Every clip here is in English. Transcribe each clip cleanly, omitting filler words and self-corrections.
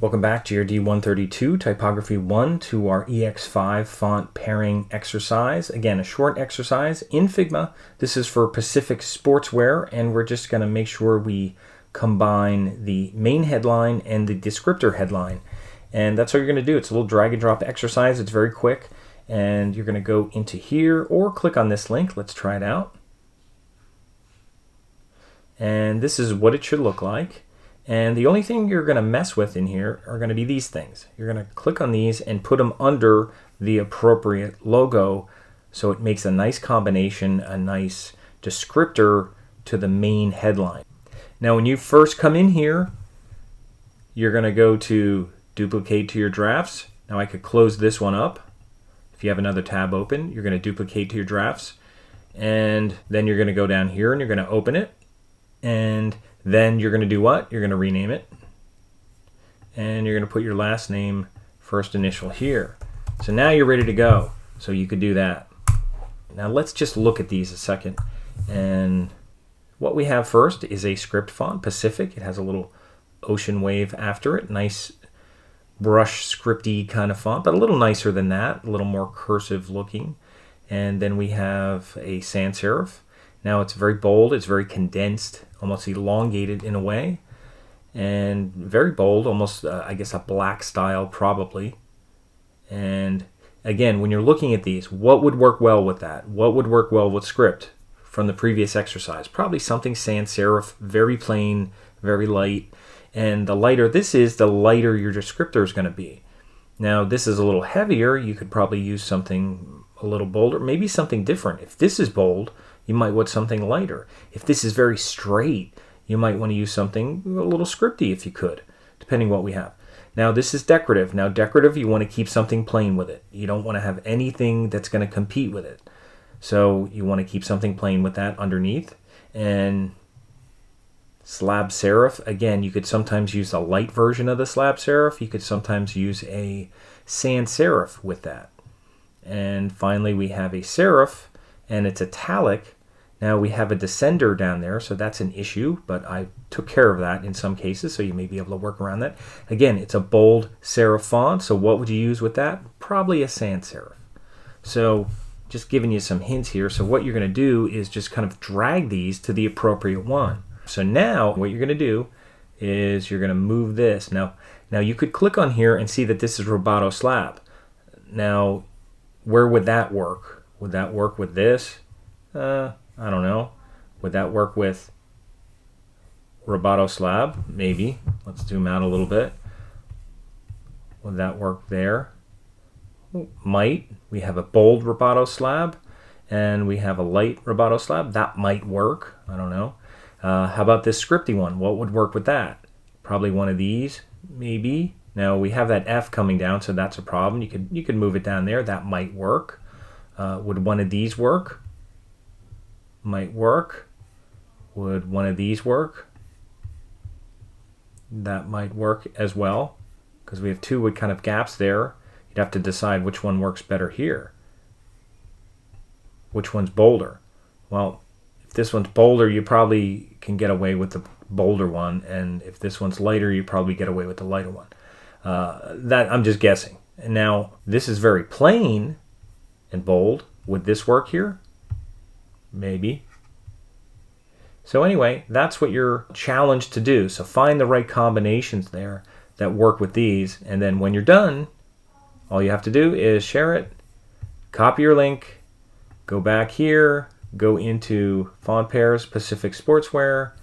Welcome back to your D132 Typography 1 to our ex5 font pairing exercise. Again, a short exercise in Figma. This is for Pacific Sportswear, and we're just going to make sure we combine the main headline and the descriptor headline. And that's what you're going to do. It's a little drag and drop exercise. It's very quick. And you're going to go into here or click on this link. Let's try it out. And this is what it should look like. And the only thing you're going to mess with in here are going to be these things. You're going to click on these and put them under the appropriate logo so it makes a nice combination, a nice descriptor to the main headline. Now when you first come in here, you're going to go to duplicate to your drafts. Now I could close this one up. If you have another tab open, you're going to duplicate to your drafts. And then you're going to go down here and you're going to open it. And then you're going to do what? You're going to rename it. And you're going to put your last name, first initial here. So now you're ready to go. So you could do that. Now let's just look at these a second. And what we have first is a script font, Pacific. It has a little ocean wave after it. Nice brush scripty kind of font, but a little nicer than that. A little more cursive looking. And then we have a sans serif. Now it's very bold, it's very condensed, almost elongated in a way, and very bold, almost I guess a black style probably. And again, when you're looking at these, what would work well with that? What would work well with script from the previous exercise? Probably something sans serif, very plain, very light. And the lighter this is, the lighter your descriptor is going to be. Now this is a little heavier, you could probably use something a little bolder, maybe something different. If this is bold, you might want something lighter. If this is very straight, you might want to use something a little scripty if you could, depending what we have. Now this is decorative. Now decorative, you want to keep something plain with it. You don't want to have anything that's going to compete with it. So you want to keep something plain with that underneath. And slab serif, again, you could sometimes use a light version of the slab serif. You could sometimes use a sans serif with that. And finally we have a serif, and it's italic. Now we have a descender down there, so that's an issue, but I took care of that in some cases, so you may be able to work around that. Again, it's a bold serif font, so what would you use with that? Probably a sans serif. So just giving you some hints here. So what you're going to do is just kind of drag these to the appropriate one. So now what you're going to do is you're going to move this. Now you could click on here and see that this is Roboto slab. Now where would that work? Would that work with this? I don't know. Would that work with Roboto slab? Maybe. Let's zoom out a little bit. Would that work there? Might. We have a bold Roboto slab and we have a light Roboto slab. That might work. I don't know. How about this scripty one? What would work with that? Probably one of these, maybe. Now we have that F coming down, so that's a problem. You could move it down there. That might work. Would one of these work? Might work. Would one of these work? That might work as well, because we have two with kind of gaps there. You'd have to decide which one works better here. Which one's bolder? Well, if this one's bolder, you probably can get away with the bolder one, and if this one's lighter, you probably get away with the lighter one. That I'm just guessing. And now this is very plain and bold. Would this work here? Maybe. So anyway, that's what you're challenged to do. So find the right combinations there that work with these, and then when you're done, all you have to do is share it, copy your link, go back here, go into font pairs, Pacific Sportswear,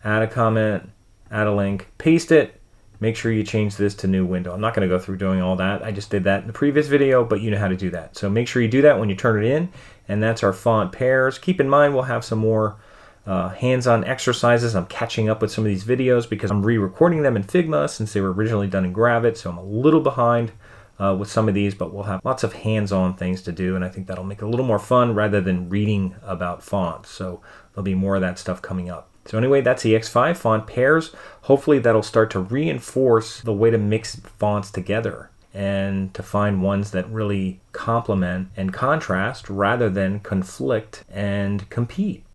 add a comment, add a link, paste it. Make sure you change this to new window. I'm not going to go through doing all that. I just did that in the previous video, but you know how to do that. So make sure you do that when you turn it in, and that's our font pairs. Keep in mind we'll have some more hands-on exercises. I'm catching up with some of these videos because I'm re-recording them in Figma since they were originally done in Gravit, so I'm a little behind with some of these, but we'll have lots of hands-on things to do, and I think that'll make it a little more fun rather than reading about fonts. So there'll be more of that stuff coming up. So anyway, that's the ex5 font pairs. Hopefully that'll start to reinforce the way to mix fonts together and to find ones that really complement and contrast rather than conflict and compete.